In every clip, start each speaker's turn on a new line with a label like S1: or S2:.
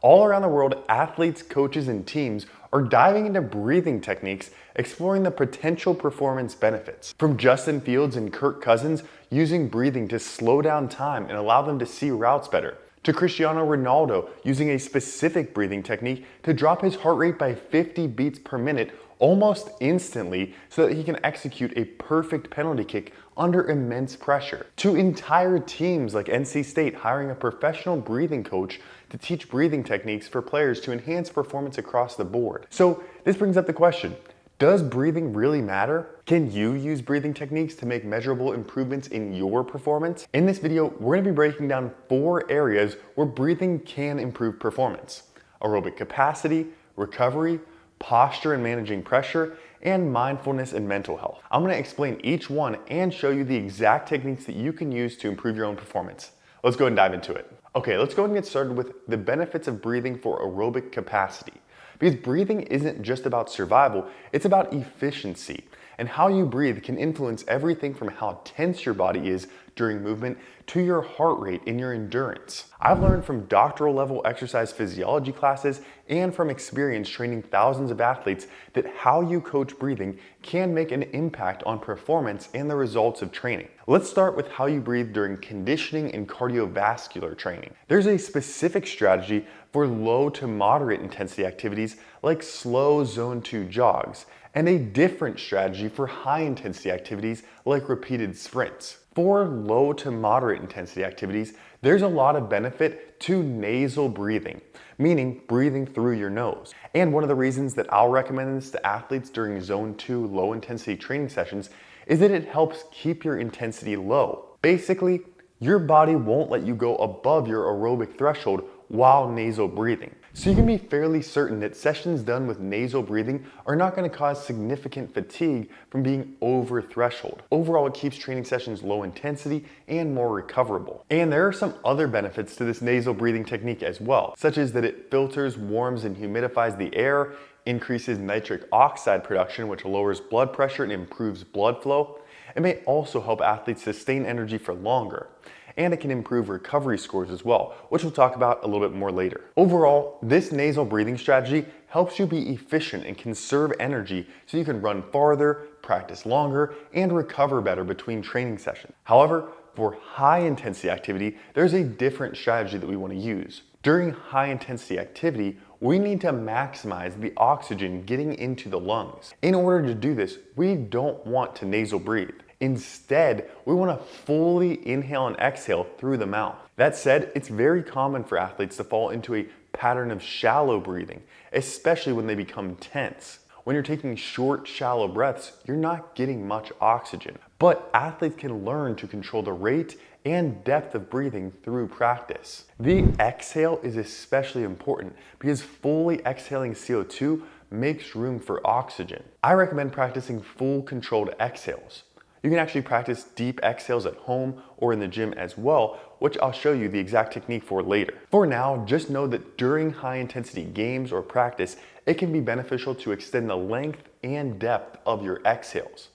S1: All around the world, athletes, coaches, and teams are diving into breathing techniques, exploring the potential performance benefits. From Justin Fields and Kirk Cousins using breathing to slow down time and allow them to see routes better, to Cristiano Ronaldo using a specific breathing technique to drop his heart rate by 50 beats per minute almost instantly so that he can execute a perfect penalty kick under immense pressure. To entire teams like NC State hiring a professional breathing coach to teach breathing techniques for players to enhance performance across the board. So this brings up the question, does breathing really matter? Can you use breathing techniques to make measurable improvements in your performance? In this video, we're going to be breaking down 4 areas where breathing can improve performance: aerobic capacity, recovery, posture and managing pressure, and mindfulness and mental health. I'm going to explain each one and show you the exact techniques that you can use to improve your own performance. Let's go ahead and dive into it. Okay, let's go ahead and get started with the benefits of breathing for aerobic capacity. Because breathing isn't just about survival, it's about efficiency. And how you breathe can influence everything from how tense your body is during movement to your heart rate and your endurance. I've learned from doctoral level exercise physiology classes and from experience training thousands of athletes that how you coach breathing can make an impact on performance and the results of training. Let's start with how you breathe during conditioning and cardiovascular training. There's a specific strategy for low to moderate intensity activities like slow zone 2 jogs, and a different strategy for high intensity activities like repeated sprints. For low to moderate intensity activities, there's a lot of benefit to nasal breathing, meaning breathing through your nose. And one of the reasons that I'll recommend this to athletes during zone 2 low intensity training sessions is that it helps keep your intensity low. Basically, your body won't let you go above your aerobic threshold while nasal breathing. So you can be fairly certain that sessions done with nasal breathing are not going to cause significant fatigue from being over threshold. Overall, it keeps training sessions low intensity and more recoverable. And there are some other benefits to this nasal breathing technique as well, such as that it filters, warms, and humidifies the air, increases nitric oxide production, which lowers blood pressure and improves blood flow. It may also help athletes sustain energy for longer. And it can improve recovery scores as well, which we'll talk about a little bit more later. Overall, this nasal breathing strategy helps you be efficient and conserve energy so you can run farther, practice longer, and recover better between training sessions. However, for high intensity activity, there's a different strategy that we want to use. During high intensity activity, we need to maximize the oxygen getting into the lungs. In order to do this, we don't want to nasal breathe. Instead, we want to fully inhale and exhale through the mouth. That said, it's very common for athletes to fall into a pattern of shallow breathing, especially when they become tense. When you're taking short, shallow breaths, you're not getting much oxygen. But athletes can learn to control the rate and depth of breathing through practice. The exhale is especially important because fully exhaling CO2 makes room for oxygen. I recommend practicing full controlled exhales. You can actually practice deep exhales at home or in the gym as well, which I'll show you the exact technique for later. For now, just know that during high intensity games or practice, it can be beneficial to extend the length and depth of your exhales.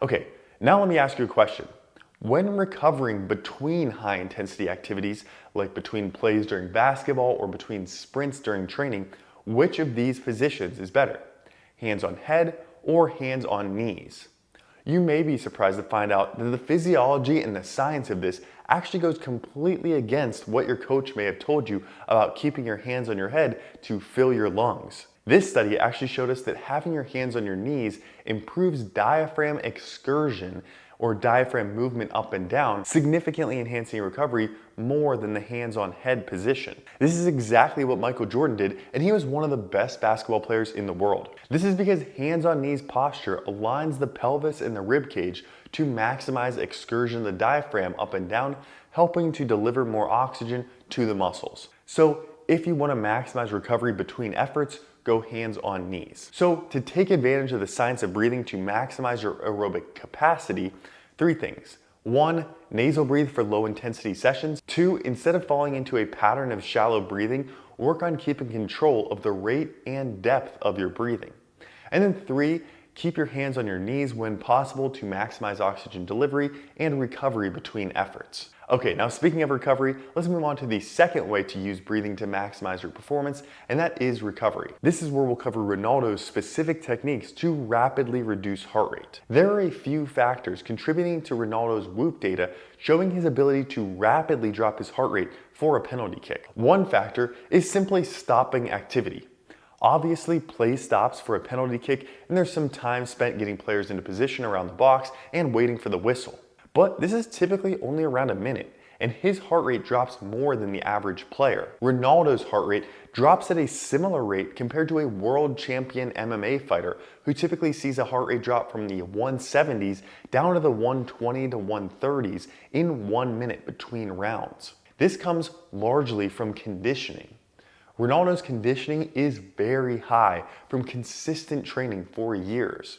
S1: Okay, now let me ask you a question. When recovering between high intensity activities, like between plays during basketball or between sprints during training, which of these positions is better? Hands on head or hands on knees? You may be surprised to find out that the physiology and the science of this actually goes completely against what your coach may have told you about keeping your hands on your head to fill your lungs. This study actually showed us that having your hands on your knees improves diaphragm excursion or diaphragm movement up and down, significantly enhancing recovery more than the hands-on head position. This is exactly what Michael Jordan did, and he was one of the best basketball players in the world. This is because hands-on knees posture aligns the pelvis and the rib cage to maximize excursion of the diaphragm up and down, helping to deliver more oxygen to the muscles. So if you want to maximize recovery between efforts, go hands on knees. So to take advantage of the science of breathing to maximize your aerobic capacity, 3 things. 1, nasal breathe for low intensity sessions. 2, instead of falling into a pattern of shallow breathing, work on keeping control of the rate and depth of your breathing. And then 3, keep your hands on your knees when possible to maximize oxygen delivery and recovery between efforts. Okay, now speaking of recovery, let's move on to the second way to use breathing to maximize your performance, and that is recovery. This is where we'll cover Ronaldo's specific techniques to rapidly reduce heart rate. There are a few factors contributing to Ronaldo's Whoop data showing his ability to rapidly drop his heart rate for a penalty kick. One factor is simply stopping activity. Obviously, play stops for a penalty kick, and there's some time spent getting players into position around the box and waiting for the whistle. But this is typically only around a minute, and his heart rate drops more than the average player. Ronaldo's heart rate drops at a similar rate compared to a world champion MMA fighter who typically sees a heart rate drop from the 170s down to the 120 to 130s in 1 minute between rounds. This comes largely from conditioning. Ronaldo's conditioning is very high from consistent training for years.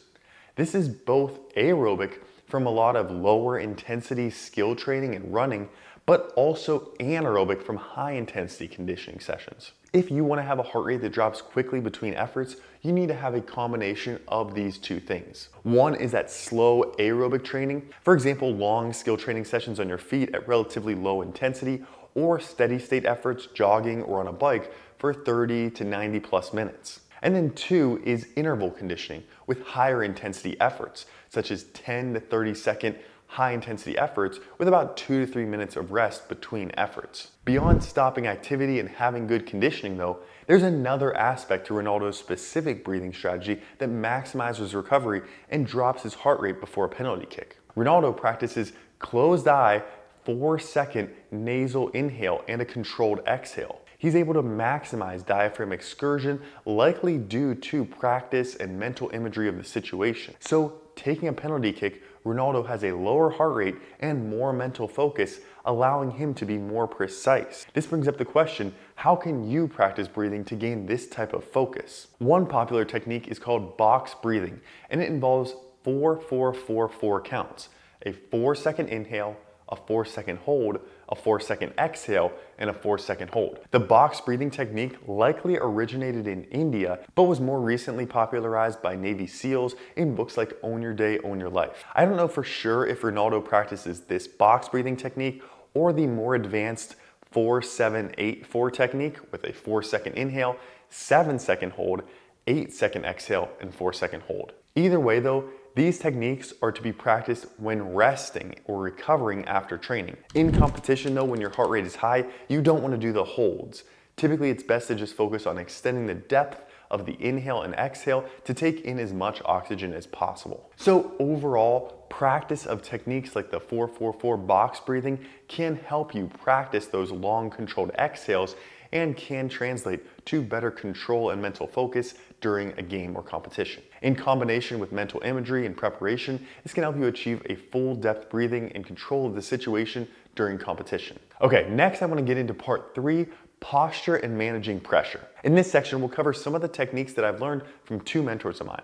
S1: This is both aerobic from a lot of lower intensity skill training and running, but also anaerobic from high intensity conditioning sessions. If you want to have a heart rate that drops quickly between efforts, you need to have a combination of these two things. One is that slow aerobic training, for example, long skill training sessions on your feet at relatively low intensity, or steady state efforts jogging or on a bike for 30 to 90 plus minutes. And then two is interval conditioning with higher intensity efforts, such as 10 to 30 second high intensity efforts with about 2 to 3 minutes of rest between efforts. Beyond stopping activity and having good conditioning though, there's another aspect to Ronaldo's specific breathing strategy that maximizes recovery and drops his heart rate before a penalty kick. Ronaldo practices closed eye 4-second nasal inhale and a controlled exhale. He's able to maximize diaphragm excursion, likely due to practice and mental imagery of the situation. So taking a penalty kick, Ronaldo has a lower heart rate and more mental focus, allowing him to be more precise. This brings up the question, how can you practice breathing to gain this type of focus? One popular technique is called box breathing, and it involves 4-4-4-4 counts, a 4-second inhale, a 4-second hold, a 4-second exhale, and a 4-second hold. The box breathing technique likely originated in India, but was more recently popularized by Navy SEALs in books like Own Your Day, Own Your Life. I don't know for sure if Ronaldo practices this box breathing technique or the more advanced 4-7-8-4 technique with a 4-second inhale, 7-second hold, 8-second exhale, and 4-second hold. Either way though, these techniques are to be practiced when resting or recovering after training. In competition though, when your heart rate is high, you don't want to do the holds. Typically, it's best to just focus on extending the depth of the inhale and exhale to take in as much oxygen as possible. So overall, practice of techniques like the 4-4-4 box breathing can help you practice those long controlled exhales and can translate to better control and mental focus during a game or competition. In combination with mental imagery and preparation, this can help you achieve a full depth breathing and control of the situation during competition. Okay, next I want to get into part 3, posture and managing pressure. In this section, we'll cover some of the techniques that I've learned from two mentors of mine.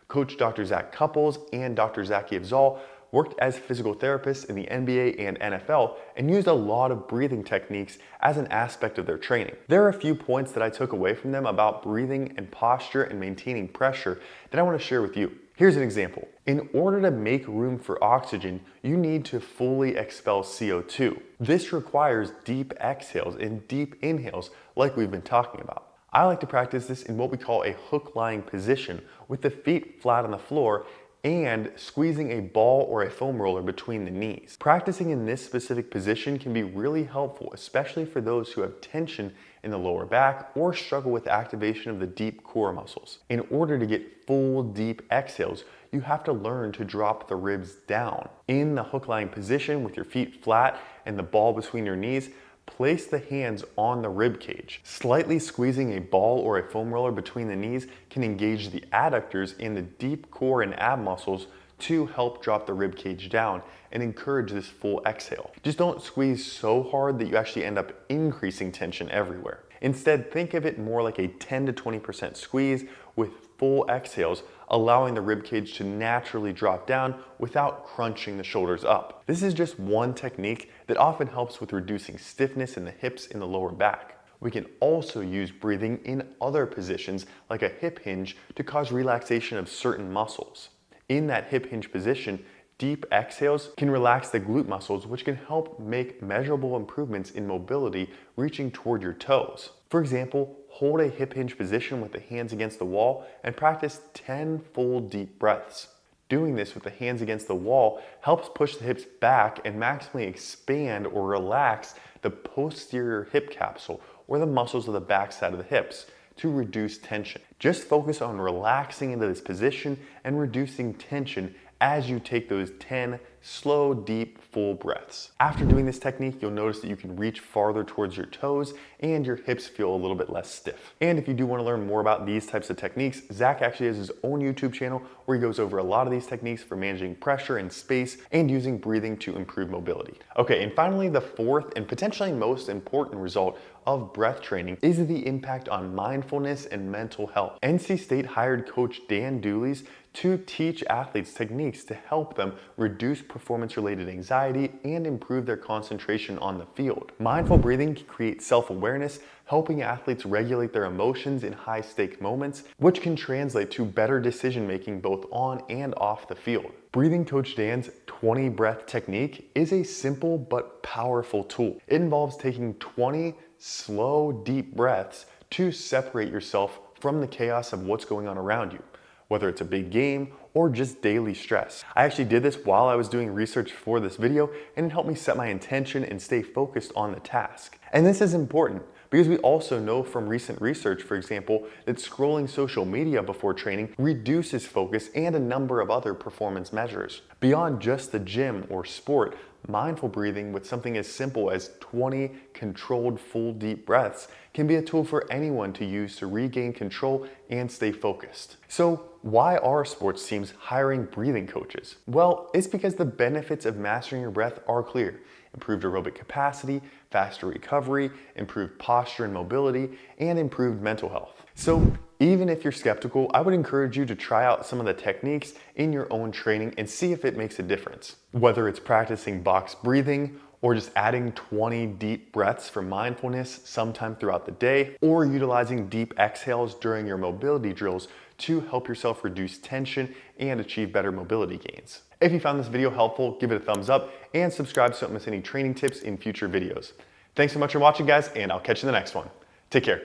S1: Coach Dr. Zach Couples and Dr. Zaki Afzal worked as physical therapists in the NBA and NFL and used a lot of breathing techniques as an aspect of their training. There are a few points that I took away from them about breathing and posture and maintaining pressure that I want to share with you. Here's an example. In order to make room for oxygen, you need to fully expel CO2. This requires deep exhales and deep inhales like we've been talking about. I like to practice this in what we call a hook-lying position with the feet flat on the floor and squeezing a ball or a foam roller between the knees. Practicing in this specific position can be really helpful, especially for those who have tension in the lower back or struggle with activation of the deep core muscles. In order to get full deep exhales, you have to learn to drop the ribs down. In the hook-lying position with your feet flat and the ball between your knees, place the hands on the rib cage. Slightly squeezing a ball or a foam roller between the knees can engage the adductors in the deep core and ab muscles to help drop the rib cage down and encourage this full exhale. Just don't squeeze so hard that you actually end up increasing tension everywhere. Instead, think of it more like a 10 to 20% squeeze with full exhales, allowing the rib cage to naturally drop down without crunching the shoulders up. This is just one technique that often helps with reducing stiffness in the hips in the lower back. We can also use breathing in other positions like a hip hinge to cause relaxation of certain muscles. In that hip hinge position, Deep exhales can relax the glute muscles, which can help make measurable improvements in mobility reaching toward your toes. For example, hold a hip hinge position with the hands against the wall and practice 10 full deep breaths. Doing this with the hands against the wall helps push the hips back and maximally expand or relax the posterior hip capsule or the muscles of the backside of the hips to reduce tension. Just focus on relaxing into this position and reducing tension as you take those 10 slow, deep, full breaths. After doing this technique, you'll notice that you can reach farther towards your toes and your hips feel a little bit less stiff. And if you do want to learn more about these types of techniques, Zach actually has his own YouTube channel where he goes over a lot of these techniques for managing pressure and space and using breathing to improve mobility. Okay, and finally, the fourth and potentially most important result of breath training is the impact on mindfulness and mental health. NC State hired coach Dan Dooley's to teach athletes techniques to help them reduce performance-related anxiety and improve their concentration on the field. Mindful breathing can create self-awareness, helping athletes regulate their emotions in high-stake moments, which can translate to better decision-making both on and off the field. Breathing Coach Dan's 20 breath technique is a simple but powerful tool. It involves taking 20 slow, deep breaths to separate yourself from the chaos of what's going on around you, whether it's a big game or just daily stress. I actually did this while I was doing research for this video, and it helped me set my intention and stay focused on the task. And this is important because we also know from recent research, for example, that scrolling social media before training reduces focus and a number of other performance measures. Beyond just the gym or sport, mindful breathing with something as simple as 20 controlled full deep breaths can be a tool for anyone to use to regain control and stay focused. So why are sports teams hiring breathing coaches? Well, it's because the benefits of mastering your breath are clear. Improved aerobic capacity, faster recovery, improved posture and mobility, and improved mental health. So even if you're skeptical, I would encourage you to try out some of the techniques in your own training and see if it makes a difference. Whether it's practicing box breathing, or just adding 20 deep breaths for mindfulness sometime throughout the day, or utilizing deep exhales during your mobility drills to help yourself reduce tension and achieve better mobility gains. If you found this video helpful, give it a thumbs up and subscribe so you don't miss any training tips in future videos. Thanks so much for watching, guys, and I'll catch you in the next one. Take care.